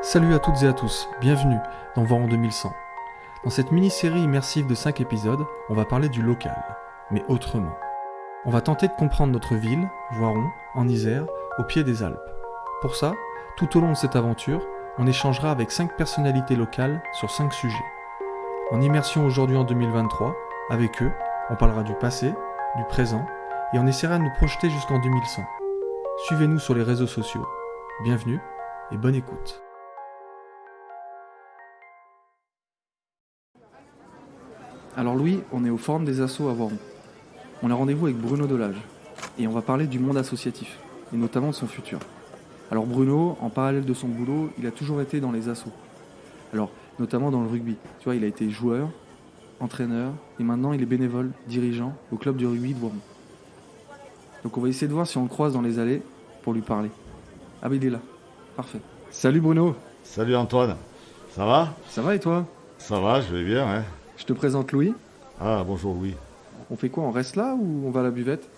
Salut à toutes et à tous, bienvenue dans Voiron 2100. Dans cette mini-série immersive de 5 épisodes, on va parler du local, mais autrement. On va tenter de comprendre notre ville, Voiron, en Isère, au pied des Alpes. Pour ça, tout au long de cette aventure, on échangera avec 5 personnalités locales sur 5 sujets. En immersion aujourd'hui en 2023, avec eux, on parlera du passé, du présent, et on essaiera de nous projeter jusqu'en 2100. Suivez-nous sur les réseaux sociaux. Bienvenue et bonne écoute. Alors Louis, on est au Forum des Assos à Voiron. On a rendez-vous avec Bruno Delage et on va parler du monde associatif et notamment de son futur. Alors Bruno, en parallèle de son boulot, il a toujours été dans les assos. Alors notamment dans le rugby. Tu vois, il a été joueur, entraîneur et maintenant il est bénévole, dirigeant au club du rugby de Voiron. Donc on va essayer de voir si on le croise dans les allées pour lui parler. Ah ben il est là, parfait. Salut Bruno. Salut Antoine, ça va? Ça va et toi? Ça va, je vais bien, hein. Je te présente Louis. Ah, bonjour Louis. On fait quoi? On reste là ou on va à la buvette?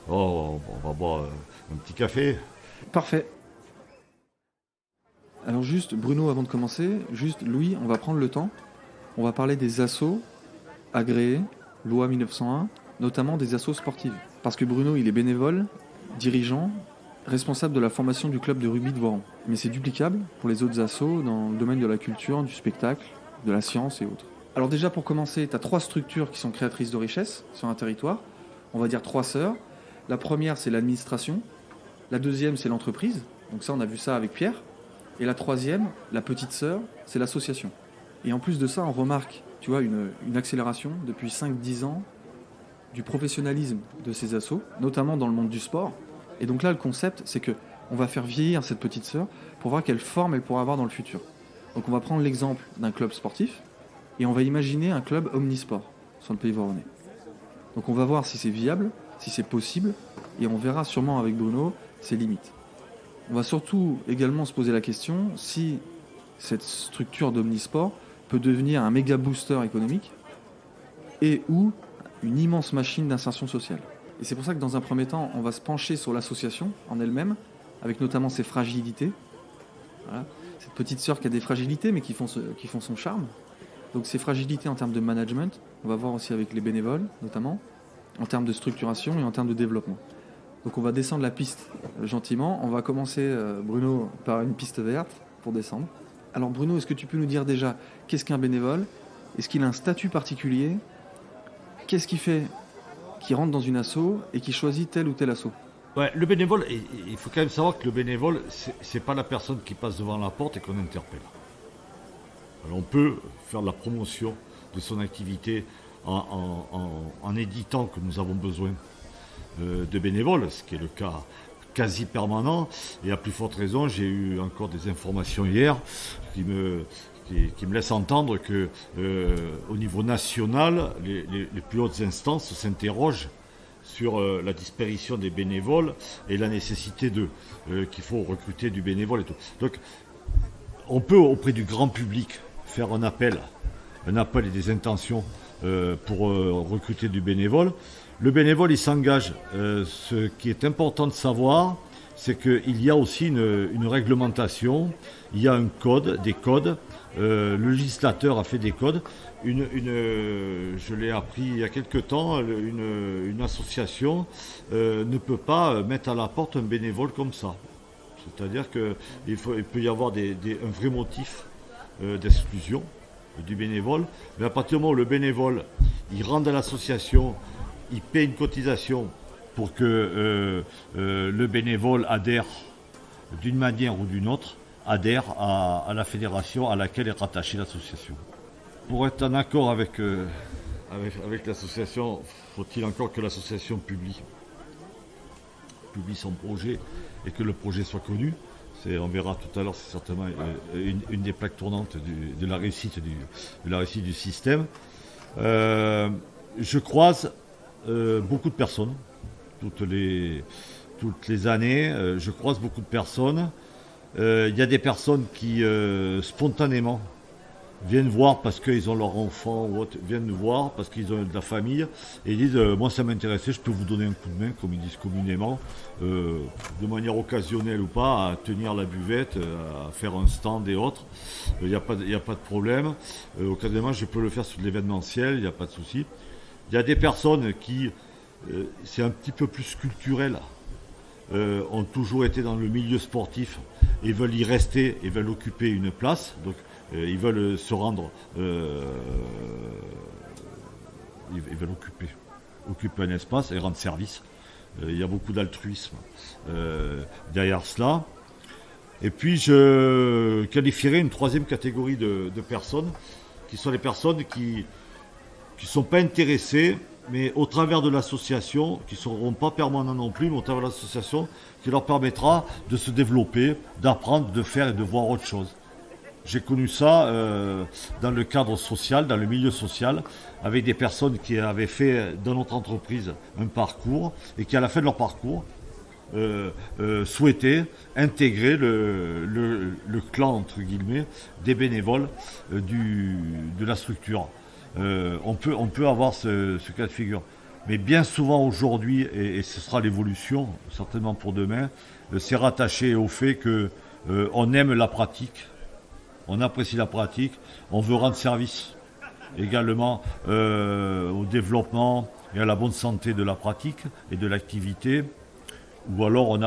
Oh, on va boire un petit café. Parfait. Alors juste, Bruno, avant de commencer, juste Louis, on va prendre le temps. On va parler des assos agréés, loi 1901, notamment des assos sportives. Parce que Bruno, il est bénévole, dirigeant, responsable de la formation du club de rugby de Voiron. Mais c'est duplicable pour les autres assos dans le domaine de la culture, du spectacle, de la science et autres. Alors déjà pour commencer, tu as 3 structures qui sont créatrices de richesse sur un territoire. On va dire 3 sœurs. La première, c'est l'administration. La deuxième, c'est l'entreprise. Donc ça, on a vu ça avec Pierre. Et la troisième, la petite sœur, c'est l'association. Et en plus de ça, on remarque, tu vois, une accélération depuis 5-10 ans du professionnalisme de ces assos, notamment dans le monde du sport. Et donc là, le concept, c'est que on va faire vieillir cette petite sœur pour voir quelle forme elle pourra avoir dans le futur. Donc on va prendre l'exemple d'un club sportif et on va imaginer un club omnisport sur le pays voironnais. Donc on va voir si c'est viable, si c'est possible, et on verra sûrement avec Bruno ses limites. On va surtout également se poser la question si cette structure d'omnisport peut devenir un méga booster économique et ou une immense machine d'insertion sociale. Et c'est pour ça que dans un premier temps, on va se pencher sur l'association en elle-même, avec notamment ses fragilités. Voilà. Cette petite sœur qui a des fragilités, mais qui font son charme. Donc ces fragilités en termes de management, on va voir aussi avec les bénévoles, notamment, en termes de structuration et en termes de développement. Donc on va descendre la piste gentiment. On va commencer, Bruno, par une piste verte pour descendre. Alors Bruno, est-ce que tu peux nous dire déjà qu'est-ce qu'un bénévole? Est-ce qu'il a un statut particulier? Qu'est-ce qui fait qu'il rentre dans une asso et qu'il choisit tel ou tel asso? Ouais, le bénévole, il faut quand même savoir que le bénévole, c'est pas la personne qui passe devant la porte et qu'on interpelle. Alors on peut faire de la promotion de son activité en éditant que nous avons besoin de bénévoles, ce qui est le cas quasi permanent. Et à plus forte raison, j'ai eu encore des informations hier qui me laissent entendre que au niveau national, les plus hautes instances s'interrogent sur la disparition des bénévoles et la nécessité qu'il faut recruter du bénévole et tout. Donc on peut auprès du grand public faire un appel et des intentions pour recruter du bénévole. Le bénévole, il s'engage. Ce qui est important de savoir, c'est qu'il y a aussi une réglementation, il y a un code, des codes. Le législateur a fait des codes. Je l'ai appris il y a quelque temps, une association ne peut pas mettre à la porte un bénévole comme ça. C'est-à-dire qu'il peut y avoir un vrai motif d'exclusion du bénévole, mais à partir du moment où le bénévole il rentre dans l'association, il paie une cotisation pour que le bénévole adhère d'une manière ou d'une autre, adhère à la fédération à laquelle est rattachée l'association. Pour être en accord avec l'association, faut-il encore que l'association publie son projet et que le projet soit connu. On verra tout à l'heure, c'est certainement une des plaques tournantes de la réussite du système. Je croise beaucoup de personnes, toutes les années, je croise beaucoup de personnes. Il y a des personnes qui, spontanément, viennent voir parce qu'ils ont leur enfant ou autre, viennent voir parce qu'ils ont de la famille et ils disent moi ça m'intéressait, je peux vous donner un coup de main, comme ils disent communément, de manière occasionnelle ou pas, à tenir la buvette, à faire un stand et autres. Il n'y a pas de problème. Occasionnellement, je peux le faire sur l'événementiel, il n'y a pas de souci. Il y a des personnes qui, c'est un petit peu plus culturel, ont toujours été dans le milieu sportif et veulent y rester et veulent occuper une place. Donc, ils veulent se rendre, ils veulent occuper un espace et rendre service. Il y a beaucoup d'altruisme derrière cela. Et puis je qualifierais une troisième catégorie de personnes, qui sont les personnes qui ne sont pas intéressées, mais au travers de l'association, qui ne seront pas permanents non plus, mais au travers de l'association, qui leur permettra de se développer, d'apprendre, de faire et de voir autre chose. J'ai connu ça dans le cadre social, dans le milieu social, avec des personnes qui avaient fait dans notre entreprise un parcours et qui, à la fin de leur parcours, souhaitaient intégrer le clan, entre guillemets, des bénévoles de la structure. On peut avoir ce cas de figure. Mais bien souvent aujourd'hui, et ce sera l'évolution, certainement pour demain, c'est rattaché au fait qu'on aime la pratique. On apprécie la pratique, on veut rendre service également au développement et à la bonne santé de la pratique et de l'activité. Ou alors on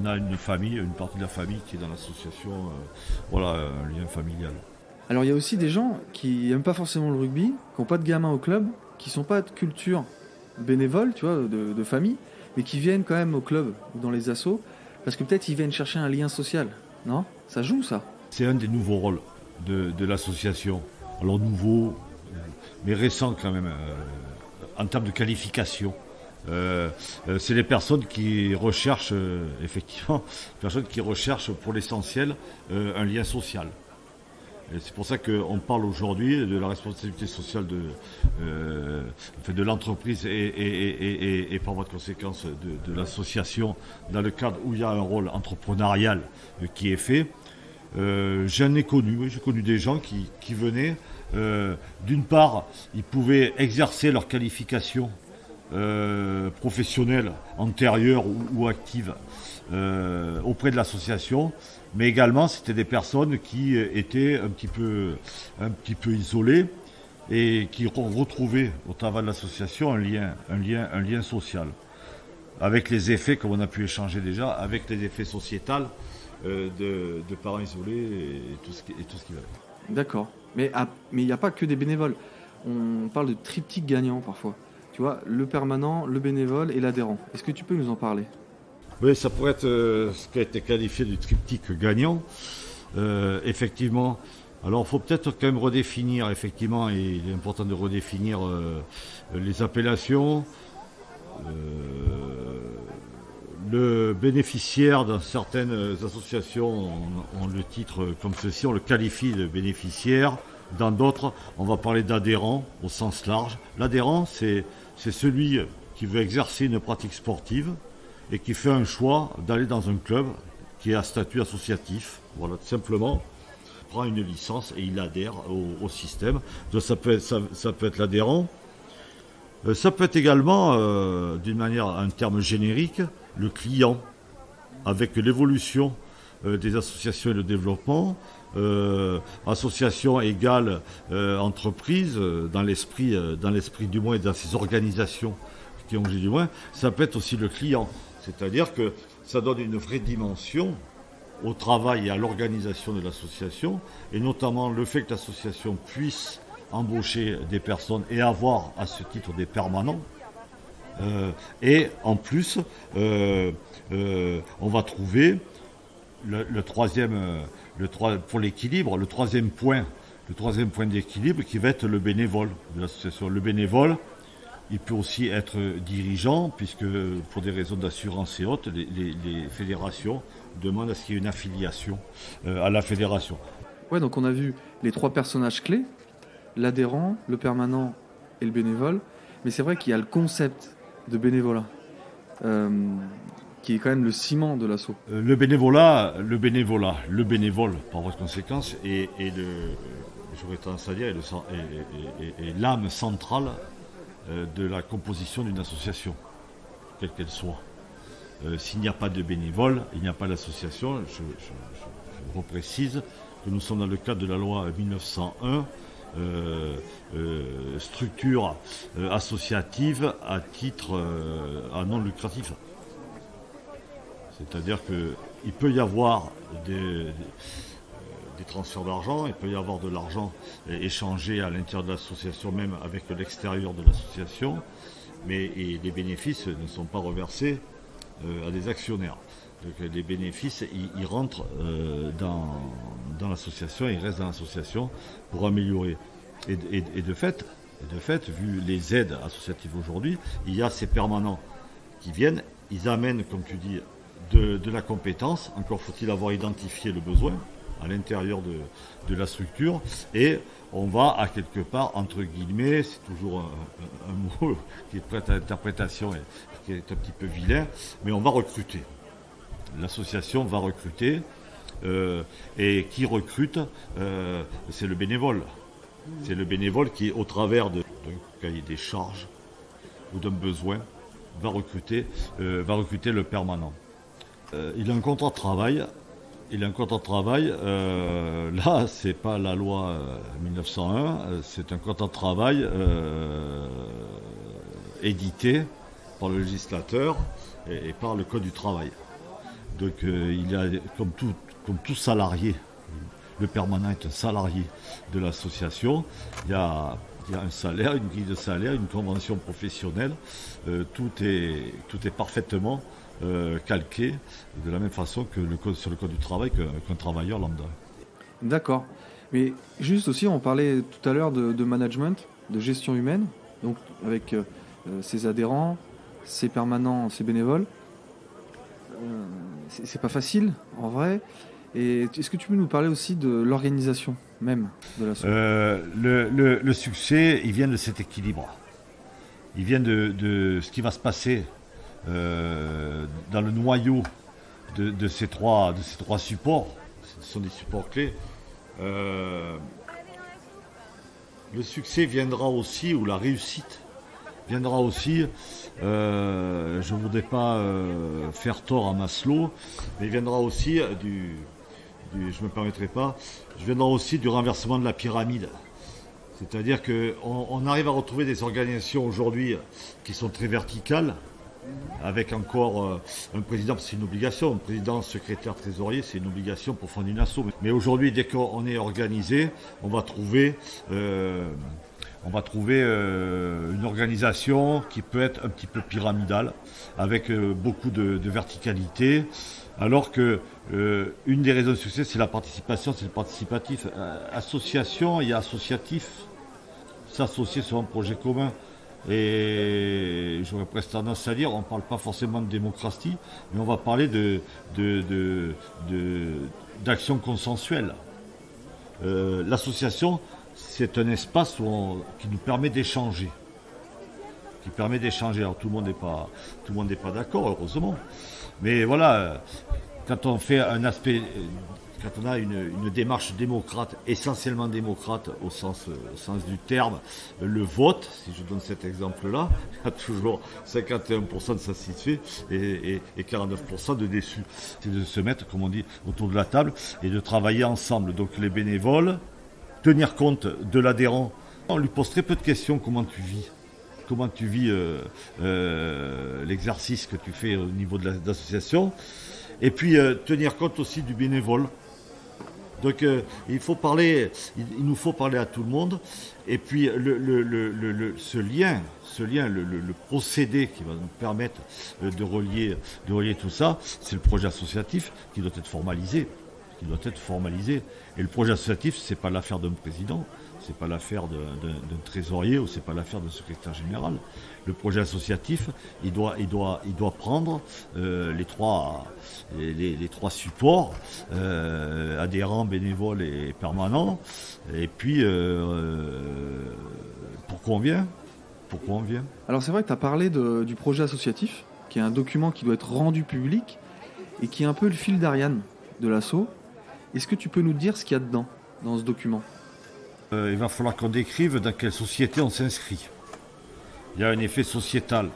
a une famille, une partie de la famille qui est dans l'association, voilà, un lien familial. Alors il y a aussi des gens qui n'aiment pas forcément le rugby, qui n'ont pas de gamins au club, qui sont pas de culture bénévole, tu vois, de famille, mais qui viennent quand même au club ou dans les assos, parce que peut-être ils viennent chercher un lien social, non? Ça joue ça? C'est un des nouveaux rôles de l'association. Alors nouveau, mais récent quand même, en termes de qualification. C'est les personnes qui recherchent, effectivement, personnes qui recherchent pour l'essentiel un lien social. Et c'est pour ça qu'on parle aujourd'hui de la responsabilité sociale de l'entreprise et par voie de conséquence de l'association dans le cadre où il y a un rôle entrepreneurial qui est fait. J'en ai connu, oui, j'ai connu des gens qui venaient, d'une part, ils pouvaient exercer leur qualification professionnelle antérieure ou active auprès de l'association, mais également c'était des personnes qui étaient un petit peu isolées et qui ont retrouvé au travers de l'association un lien social, avec les effets, comme on a pu échanger déjà, avec les effets sociétals de parents isolés et tout ce qui va. D'accord. Mais il n'y a pas que des bénévoles. On parle de triptyque gagnant parfois. Tu vois, le permanent, le bénévole et l'adhérent. Est-ce que tu peux nous en parler? Oui, ça pourrait être ce qui a été qualifié du triptyque gagnant. Effectivement. Alors, il faut peut-être quand même redéfinir, effectivement, et il est important de redéfinir les appellations. Le bénéficiaire dans certaines associations ont le titre comme ceci, on le qualifie de bénéficiaire. Dans d'autres, on va parler d'adhérent au sens large. L'adhérent, c'est celui qui veut exercer une pratique sportive et qui fait un choix d'aller dans un club qui est à statut associatif. Voilà, tout simplement, il prend une licence et il adhère au système. Donc, ça peut être l'adhérent. Ça peut être également, d'une manière, un terme générique, le client, avec l'évolution des associations et le développement. Association égale entreprise, dans l'esprit du moins, et dans ces organisations qui ont du moins, ça peut être aussi le client. C'est-à-dire que ça donne une vraie dimension au travail et à l'organisation de l'association, et notamment le fait que l'association puisse embaucher des personnes et avoir à ce titre des permanents. Et en plus, on va trouver pour l'équilibre, le troisième point d'équilibre qui va être le bénévole de l'association. Le bénévole, il peut aussi être dirigeant, puisque pour des raisons d'assurance et autres, les fédérations demandent à ce qu'il y ait une affiliation à la fédération. Ouais, donc on a vu les trois personnages clés, l'adhérent, le permanent et le bénévole, mais c'est vrai qu'il y a le concept de bénévolat, qui est quand même le ciment de l'asso. Le bénévole, par voie de conséquence, est j'aurais tendance à dire, est l'âme centrale de la composition d'une association, quelle qu'elle soit. S'il n'y a pas de bénévoles, il n'y a pas d'association. Je reprécise que nous sommes dans le cadre de la loi 1901, structure associative à titre à non lucratif. C'est-à-dire qu'il peut y avoir des transferts d'argent, il peut y avoir de l'argent échangé à l'intérieur de l'association, même avec l'extérieur de l'association, mais les bénéfices ne sont pas reversés à des actionnaire. Donc les bénéfices, ils rentrent dans l'association, ils restent dans l'association pour améliorer. Et de fait, vu les aides associatives aujourd'hui, il y a ces permanents qui viennent, ils amènent, comme tu dis, de la compétence. Encore faut-il avoir identifié le besoin à l'intérieur de la structure, et on va à quelque part, entre guillemets, c'est toujours un mot qui est prêt à l'interprétation et qui est un petit peu vilain, mais on va recruter. L'association va recruter, et qui recrute, c'est le bénévole. C'est le bénévole qui, au travers d'un cahier des charges ou d'un besoin, va recruter le permanent. Il a un contrat de travail. Là, c'est pas la loi 1901, c'est un contrat de travail édité par le législateur et par le Code du travail. Donc il y a, comme tout salarié, le permanent est un salarié de l'association, il y a un salaire, une grille de salaire, une convention professionnelle, tout est parfaitement calqué de la même façon que sur le code du travail qu'un travailleur lambda. D'accord. Mais juste aussi, on parlait tout à l'heure de management, de gestion humaine, donc avec ses adhérents, ses permanents, ses bénévoles. C'est pas facile, en vrai. Et est-ce que tu peux nous parler aussi de l'organisation même de l'association ? Le succès, il vient de cet équilibre. Il vient de ce qui va se passer dans le noyau de ces trois supports. Ce sont des supports clés. Le succès viendra aussi, ou la réussite viendra aussi, je ne voudrais pas faire tort à Maslow, mais il viendra aussi je me permettrai pas, je viendra aussi du renversement de la pyramide. C'est-à-dire qu'on arrive à retrouver des organisations aujourd'hui qui sont très verticales, avec encore un président, c'est une obligation, un président, secrétaire, trésorier, c'est une obligation pour fonder une asso. Mais aujourd'hui, dès qu'on est organisé, on va trouver une organisation qui peut être un petit peu pyramidale, avec beaucoup de verticalité, alors que une des raisons de succès, c'est la participation, c'est le participatif. Association, il y a associatif, s'associer sur un projet commun. Et j'aurais presque tendance à dire, on ne parle pas forcément de démocratie, mais on va parler d'action consensuelle. L'association, c'est un espace qui nous permet d'échanger. Alors tout le monde n'est pas d'accord, heureusement. Mais voilà, quand on fait quand on a une démarche démocrate, essentiellement démocrate au sens du terme, le vote, si je donne cet exemple-là, il y a toujours 51% de satisfaits et 49% de déçus. C'est de se mettre, comme on dit, autour de la table et de travailler ensemble. Donc les bénévoles, tenir compte de l'adhérent. On lui pose très peu de questions, comment tu vis l'exercice que tu fais au niveau de l'association. Et puis tenir compte aussi du bénévole. Donc il nous faut parler à tout le monde. Et puis ce lien, le procédé qui va nous permettre de relier tout ça, c'est le projet associatif qui doit être formalisé. Et le projet associatif, c'est pas l'affaire d'un président, c'est pas l'affaire d'un trésorier ou c'est pas l'affaire d'un secrétaire général. Le projet associatif, il doit prendre les trois supports, adhérents, bénévoles et permanents. Et puis, pourquoi on vient ? Alors c'est vrai que tu as parlé du projet associatif, qui est un document qui doit être rendu public et qui est un peu le fil d'Ariane de l'asso. Est-ce que tu peux nous dire ce qu'il y a dedans, dans ce document ? Il va falloir qu'on décrive dans quelle société on s'inscrit. Il y a un effet sociétal.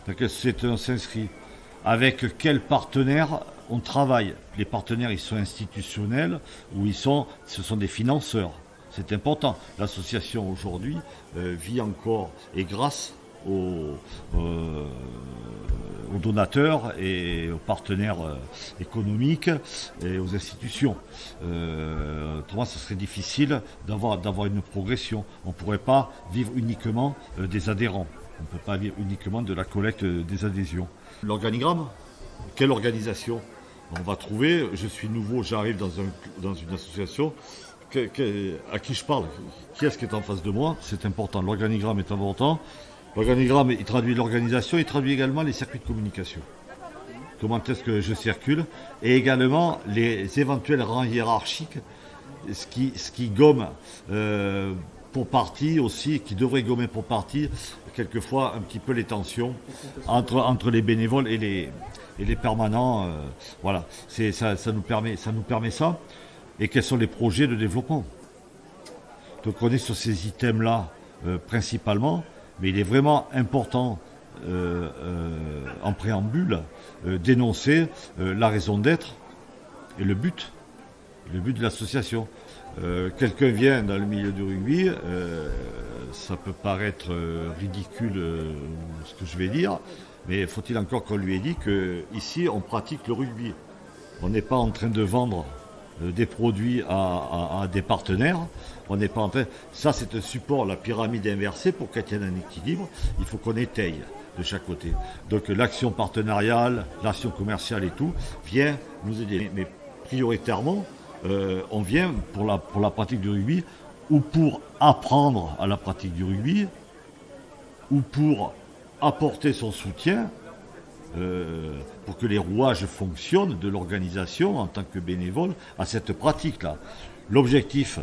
Dans quelle société on s'inscrit. Avec quels partenaires on travaille. Les partenaires, ils sont institutionnels ou ce sont des financeurs. C'est important. L'association aujourd'hui vit encore et grâce aux donateurs et aux partenaires économiques et aux institutions. Autrement, ce serait difficile d'avoir une progression. On ne pourrait pas vivre uniquement des adhérents. On ne peut pas vivre uniquement de la collecte des adhésions. L'organigramme, quelle organisation on va trouver? Je suis nouveau, j'arrive dans une association. À qui je parle? Qui est-ce qui est en face de moi? C'est important. L'organigramme est important. L'organigramme, il traduit l'organisation, il traduit également les circuits de communication. Comment est-ce que je circule? Et également les éventuels rangs hiérarchiques, ce qui gomme pour partie aussi, qui devrait gommer pour partie, quelquefois un petit peu les tensions entre les bénévoles et les permanents. Voilà, ça nous permet ça. Et quels sont les projets de développement? Donc on est sur ces items-là principalement. Mais il est vraiment important, en préambule, d'énoncer la raison d'être et le but de l'association. Quelqu'un vient dans le milieu du rugby, ça peut paraître ridicule ce que je vais dire, mais faut-il encore qu'on lui ait dit qu'ici on pratique le rugby. On n'est pas en train de vendre des produits à des partenaires. On n'est pas en train. Ça, c'est un support, la pyramide inversée, pour qu'il y ait un équilibre. Il faut qu'on étaye de chaque côté. Donc l'action partenariale, l'action commerciale et tout vient nous aider. Mais prioritairement, on vient pour la pratique du rugby ou pour apprendre à la pratique du rugby ou pour apporter son soutien pour que les rouages fonctionnent de l'organisation en tant que bénévole à cette pratique-là. L'objectif,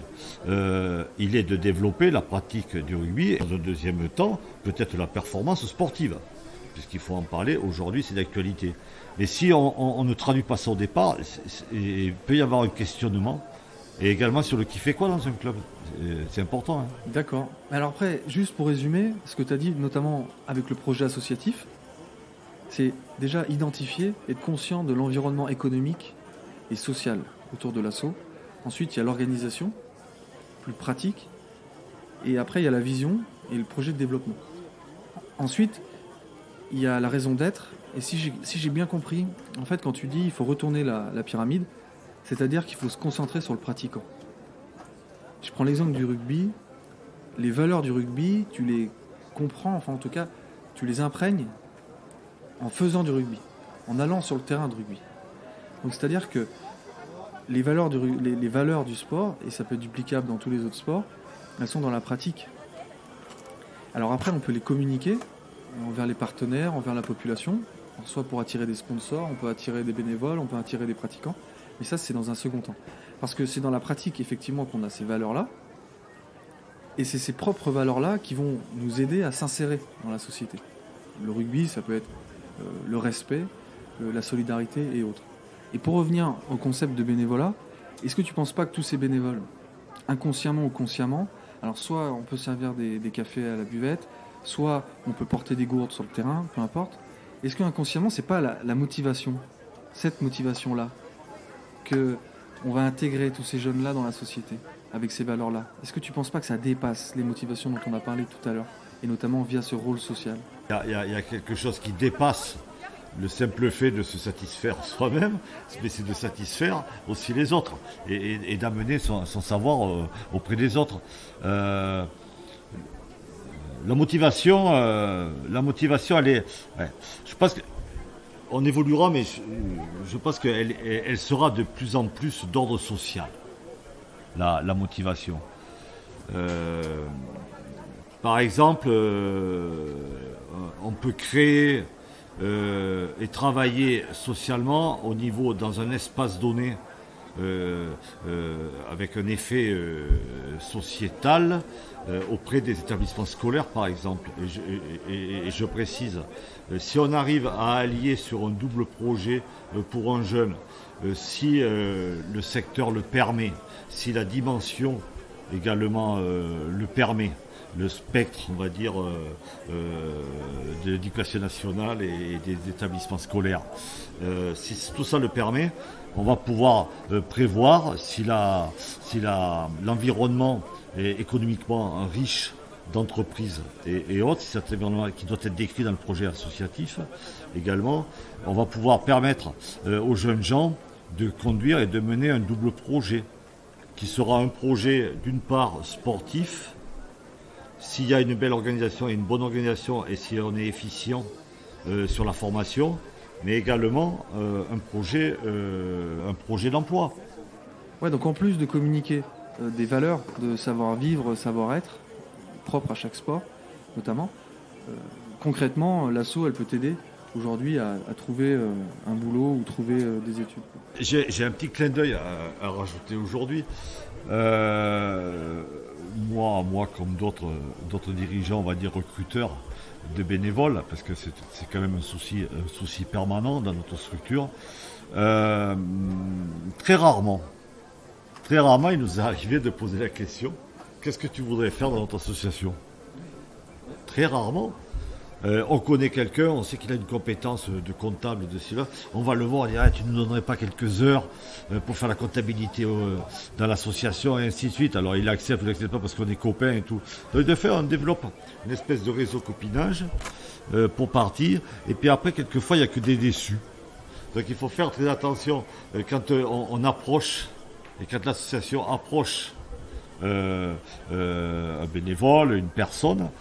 il est de développer la pratique du rugby et dans un deuxième temps, peut-être la performance sportive, puisqu'il faut en parler, aujourd'hui c'est d'actualité. Mais si on ne traduit pas ça au départ, il peut y avoir un questionnement, et également sur le qui fait quoi dans un club. C'est important. Hein. D'accord. Alors après, juste pour résumer, ce que tu as dit, notamment avec le projet associatif, c'est déjà identifier, être conscient de l'environnement économique et social autour de l'asso. Ensuite, il y a l'organisation, plus pratique. Et après, il y a la vision et le projet de développement. Ensuite, il y a la raison d'être. Et si j'ai bien compris, en fait, quand tu dis il faut retourner la pyramide, c'est-à-dire qu'il faut se concentrer sur le pratiquant. Je prends l'exemple du rugby. Les valeurs du rugby, tu les comprends, enfin en tout cas, tu les imprègnes en faisant du rugby, en allant sur le terrain de rugby. Donc c'est-à-dire que les valeurs du sport, et ça peut être duplicable dans tous les autres sports, elles sont dans la pratique. Alors après, on peut les communiquer envers les partenaires, envers la population, soit pour attirer des sponsors, on peut attirer des bénévoles, on peut attirer des pratiquants, mais ça c'est dans un second temps. Parce que c'est dans la pratique effectivement qu'on a ces valeurs-là, et c'est ces propres valeurs-là qui vont nous aider à s'insérer dans la société. Le rugby, ça peut être le respect, la solidarité et autres. Et pour revenir au concept de bénévolat, est-ce que tu ne penses pas que tous ces bénévoles, inconsciemment ou consciemment, alors soit on peut servir des cafés à la buvette, soit on peut porter des gourdes sur le terrain, peu importe, est-ce qu'inconsciemment, c'est pas la motivation, cette motivation-là, qu'on va intégrer tous ces jeunes-là dans la société, avec ces valeurs-là? Est-ce que tu ne penses pas que ça dépasse les motivations dont on a parlé tout à l'heure, et notamment via ce rôle social? Il y a quelque chose qui dépasse le simple fait de se satisfaire soi-même, mais c'est de satisfaire aussi les autres et d'amener son savoir auprès des autres. La motivation, elle est... Ouais, je pense qu'on évoluera, mais je pense qu'elle sera de plus en plus d'ordre social, la motivation. Par exemple, on peut créer et travailler socialement dans un espace donné avec un effet sociétal auprès des établissements scolaires par exemple. Et je précise, si on arrive à allier sur un double projet pour un jeune, si le secteur le permet, si la dimension également le permet. Le spectre, on va dire, de l'éducation nationale et des établissements scolaires. Si tout ça le permet, on va pouvoir prévoir si l'environnement est économiquement riche d'entreprises et autres, si cet environnement qui doit être décrit dans le projet associatif également, on va pouvoir permettre aux jeunes gens de conduire et de mener un double projet, qui sera un projet d'une part sportif. S'il y a une belle organisation et une bonne organisation et si on est efficient sur la formation, mais également un projet d'emploi. Ouais, donc en plus de communiquer des valeurs de savoir-vivre, savoir-être, propres à chaque sport, notamment, concrètement, l'asso, elle peut t'aider aujourd'hui à trouver un boulot ou trouver des études. J'ai un petit clin d'œil à rajouter aujourd'hui. Moi, comme d'autres dirigeants, on va dire recruteurs de bénévoles, parce que c'est quand même un souci permanent dans notre structure. Très rarement, il nous est arrivé de poser la question: qu'est-ce que tu voudrais faire dans notre association? Très rarement. On connaît quelqu'un, on sait qu'il a une compétence de comptable, de cela. On va le voir, on dit: tu ne nous donnerais pas quelques heures pour faire la comptabilité dans l'association, et ainsi de suite. Alors il accepte ou il n'accepte pas parce qu'on est copains et tout. Donc de fait, on développe une espèce de réseau copinage pour partir. Et puis après, quelquefois, il n'y a que des déçus. Donc il faut faire très attention quand on approche, et quand l'association approche un bénévole, une personne.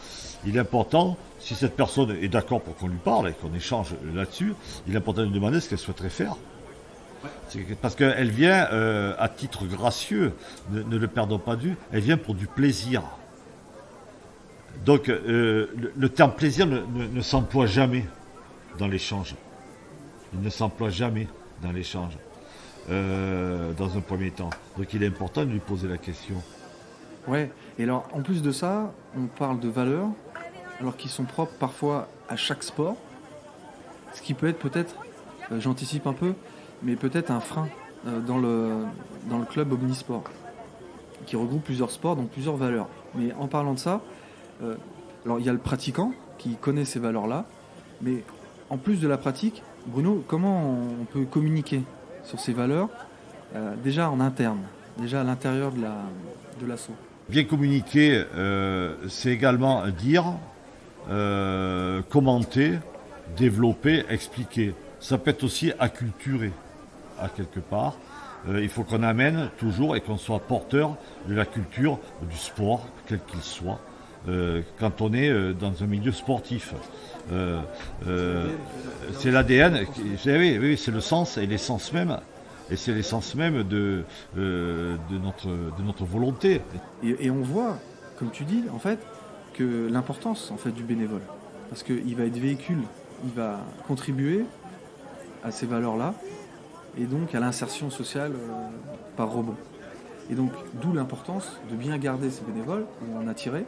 Il est important, si cette personne est d'accord pour qu'on lui parle et qu'on échange là-dessus, il est important de lui demander ce qu'elle souhaiterait faire. Parce qu'elle vient à titre gracieux, ne le perdons pas de vue, elle vient pour du plaisir. Donc le terme plaisir ne s'emploie jamais dans l'échange. Il ne s'emploie jamais dans l'échange, dans un premier temps. Donc il est important de lui poser la question. Ouais, et alors en plus de ça, on parle de valeurs, alors qu'ils sont propres parfois à chaque sport, ce qui peut être peut-être, j'anticipe un peu, mais peut-être un frein dans le club omnisport, qui regroupe plusieurs sports, donc plusieurs valeurs. Mais en parlant de ça, alors il y a le pratiquant qui connaît ces valeurs-là, mais en plus de la pratique, Bruno, comment on peut communiquer sur ces valeurs, déjà en interne, déjà à l'intérieur de l'asso? Bien communiquer, c'est également dire, commenter, développer, expliquer. Ça peut être aussi acculturer, à quelque part. Il faut qu'on amène toujours et qu'on soit porteur de la culture du sport, quel qu'il soit, quand on est dans un milieu sportif. C'est l'ADN, oui, c'est le sens et l'essence même. Et c'est l'essence même de notre volonté. Et on voit, comme tu dis, en fait, que l'importance en fait, du bénévole. Parce qu'il va être véhicule, il va contribuer à ces valeurs-là, et donc à l'insertion sociale par rebond. Et donc, d'où l'importance de bien garder ces bénévoles, en attirer,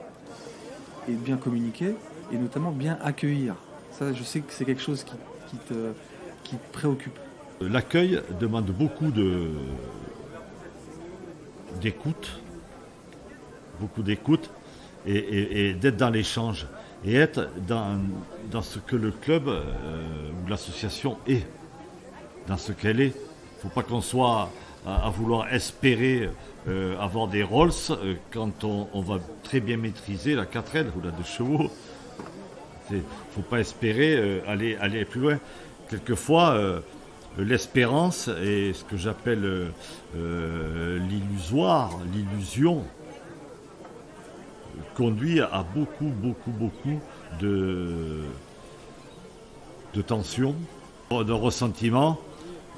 et de bien communiquer, et notamment bien accueillir. Ça, je sais que c'est quelque chose qui te préoccupe. L'accueil demande beaucoup d'écoute et d'être dans l'échange et être dans ce que le club ou l'association est, dans ce qu'elle est. Il ne faut pas qu'on soit à vouloir espérer avoir des Rolls quand on va très bien maîtriser la 4L ou la 2 chevaux. Il ne faut pas espérer aller plus loin. Quelquefois, l'espérance est ce que j'appelle l'illusoire, l'illusion, conduit à beaucoup de tensions, de ressentiments.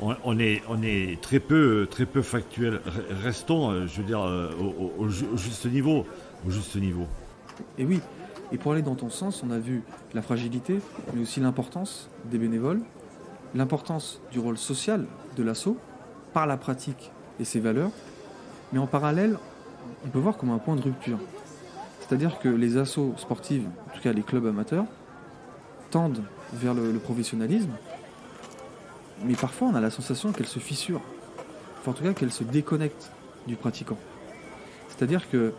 On est très peu factuel. Restons, je veux dire, au juste niveau. Et oui, et pour aller dans ton sens, on a vu la fragilité, mais aussi l'importance des bénévoles, l'importance du rôle social de l'asso, par la pratique et ses valeurs, mais en parallèle, on peut voir comme un point de rupture. C'est-à-dire que les assos sportives, en tout cas les clubs amateurs, tendent vers le professionnalisme, mais parfois on a la sensation qu'elles se fissurent, enfin en tout cas qu'elles se déconnectent du pratiquant. C'est-à-dire que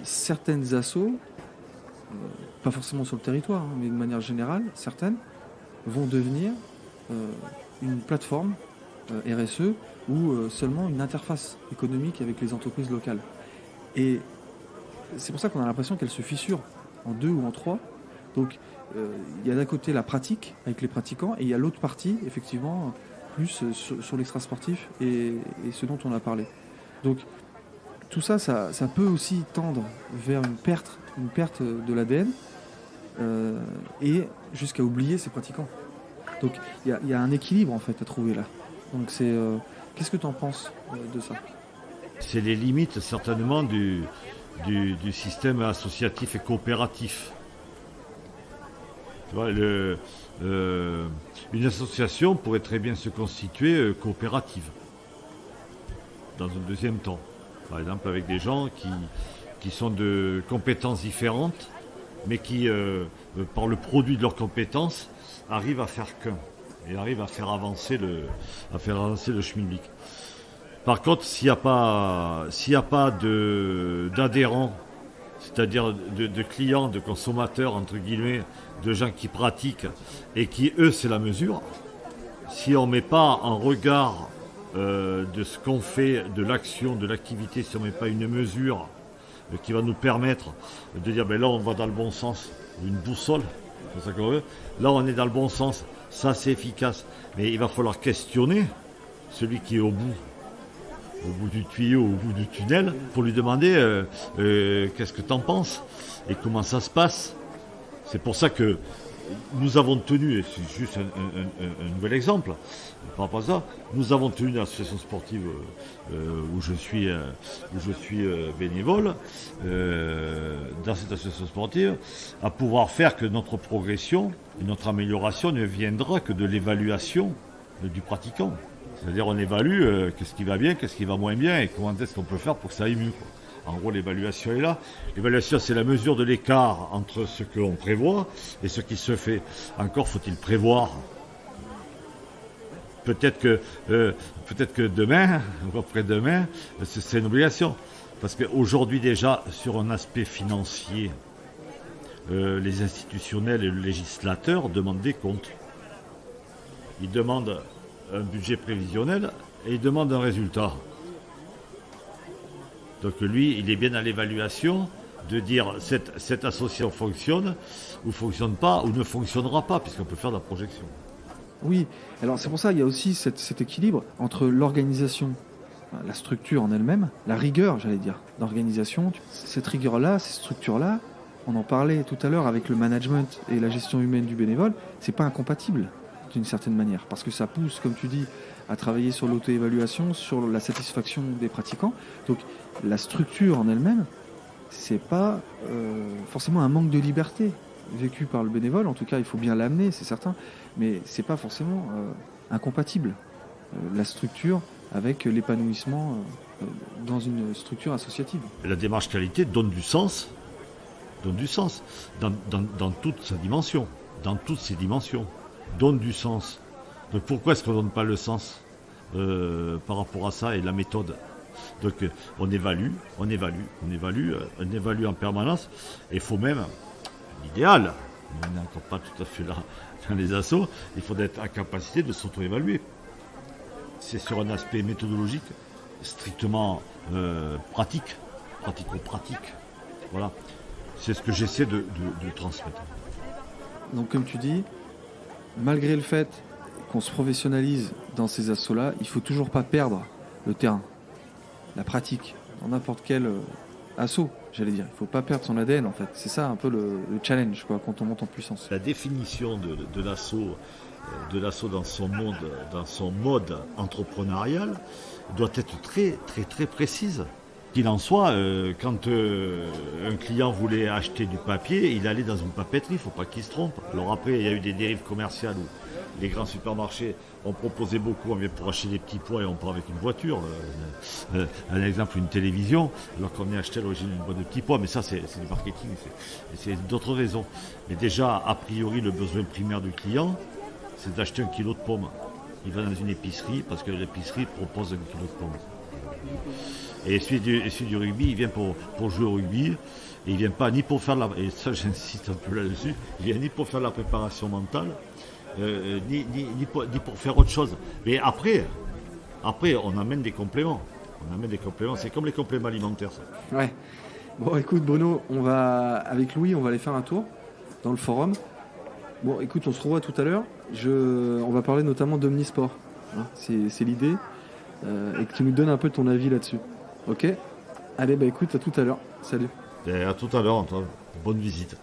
certaines assos, pas forcément sur le territoire, mais de manière générale, certaines vont devenir une plateforme RSE ou seulement une interface économique avec les entreprises locales. Et c'est pour ça qu'on a l'impression qu'elles se fissurent en 2 ou en 3. Donc il y a d'un côté la pratique avec les pratiquants et il y a l'autre partie, effectivement, plus sur l'extra-sportif et ce dont on a parlé. Donc tout ça, ça peut aussi tendre vers une perte de l'ADN et jusqu'à oublier ses pratiquants. Donc il y a un équilibre en fait à trouver là. Donc qu'est-ce que tu en penses de ça? C'est les limites certainement du système associatif et coopératif. Tu vois, une association pourrait très bien se constituer coopérative dans un deuxième temps. Par exemple avec des gens qui sont de compétences différentes, mais qui, par le produit de leurs compétences, arrivent à faire qu'un et arrivent à faire avancer le schmilblick. Par contre, s'il n'y a pas d'adhérents, c'est-à-dire de clients, de consommateurs, entre guillemets, de gens qui pratiquent et qui, eux, c'est la mesure, si on ne met pas en regard de ce qu'on fait, de l'action, de l'activité, si on ne met pas une mesure qui va nous permettre de dire, ben là, on va dans le bon sens, une boussole, c'est ça qu'on veut, là, on est dans le bon sens, ça, c'est efficace. Mais il va falloir questionner celui qui est au bout du tuyau, au bout du tunnel, pour lui demander qu'est-ce que tu en penses et comment ça se passe. C'est pour ça que nous avons tenu, et c'est juste un nouvel exemple par rapport à ça, nous avons tenu l'association sportive où je suis bénévole, dans cette association sportive, à pouvoir faire que notre progression et notre amélioration ne viendra que de l'évaluation du pratiquant. C'est-à-dire on évalue qu'est-ce qui va bien, qu'est-ce qui va moins bien et comment est-ce qu'on peut faire pour que ça aille mieux, quoi. En gros, l'évaluation est là. L'évaluation, c'est la mesure de l'écart entre ce qu'on prévoit et ce qui se fait. Encore faut-il prévoir. Peut-être que demain, ou après-demain, c'est une obligation. Parce qu'aujourd'hui déjà, sur un aspect financier, les institutionnels et le législateur demandent des comptes. Ils demandent un budget prévisionnel et ils demandent un résultat. Donc lui, il est bien à l'évaluation de dire cette association fonctionne ou fonctionne pas ou ne fonctionnera pas, puisqu'on peut faire de la projection. Oui, alors c'est pour ça qu'il y a aussi cet équilibre entre l'organisation, la structure en elle-même, la rigueur, j'allais dire, d'organisation. Cette rigueur-là, ces structures-là, on en parlait tout à l'heure avec le management et la gestion humaine du bénévole, c'est pas incompatible d'une certaine manière, parce que ça pousse, comme tu dis, à travailler sur l'auto-évaluation, sur la satisfaction des pratiquants. Donc la structure en elle-même, c'est pas forcément un manque de liberté vécu par le bénévole. En tout cas, il faut bien l'amener, c'est certain, mais c'est pas forcément incompatible la structure avec l'épanouissement dans une structure associative. La démarche qualité donne du sens dans toute sa dimension, dans toutes ses dimensions, donne du sens. Donc pourquoi est-ce qu'on ne donne pas le sens par rapport à ça et la méthode? Donc on évalue en permanence. Et il faut même, l'idéal, on n'est encore pas tout à fait là dans les assos, il faut être en capacité de s'auto-évaluer. C'est sur un aspect méthodologique, strictement pratico-pratique. Voilà. C'est ce que j'essaie de transmettre. Donc comme tu dis, malgré le fait qu'on se professionnalise dans ces assos-là, il ne faut toujours pas perdre le terrain, la pratique, dans n'importe quel asso, j'allais dire. Il ne faut pas perdre son ADN, en fait. C'est ça un peu le challenge, quoi, quand on monte en puissance. La définition de l'asso dans son mode entrepreneurial doit être très, très, très précise. Qu'il en soit, quand un client voulait acheter du papier, il allait dans une papeterie, il ne faut pas qu'il se trompe. Alors après, il y a eu des dérives commerciales où les grands supermarchés ont proposé beaucoup, on vient pour acheter des petits pois et on part avec une voiture. Un exemple, une télévision, alors qu'on est acheté à l'origine une boîte de petits pois, mais ça c'est du marketing, c'est d'autres raisons. Mais déjà, a priori, le besoin primaire du client, c'est d'acheter 1 kilo de pommes. Il va dans une épicerie parce que l'épicerie propose 1 kilo de pommes. Et celui du rugby, il vient pour jouer au rugby. Et il vient pas ni pour faire et ça j'insiste un peu là-dessus, il vient ni pour faire la préparation mentale, ni pour faire autre chose. Mais après, on amène des compléments. C'est comme les compléments alimentaires, ça. Ouais. Bon, écoute, Bruno, avec Louis, on va aller faire un tour dans le forum. Bon, écoute, on se revoit tout à l'heure. On va parler notamment d'Omnisport. Hein, c'est l'idée. Et que tu nous donnes un peu ton avis là-dessus. Ok ? Allez, bah écoute, à tout à l'heure. Salut. Et à tout à l'heure, Antoine. Bonne visite.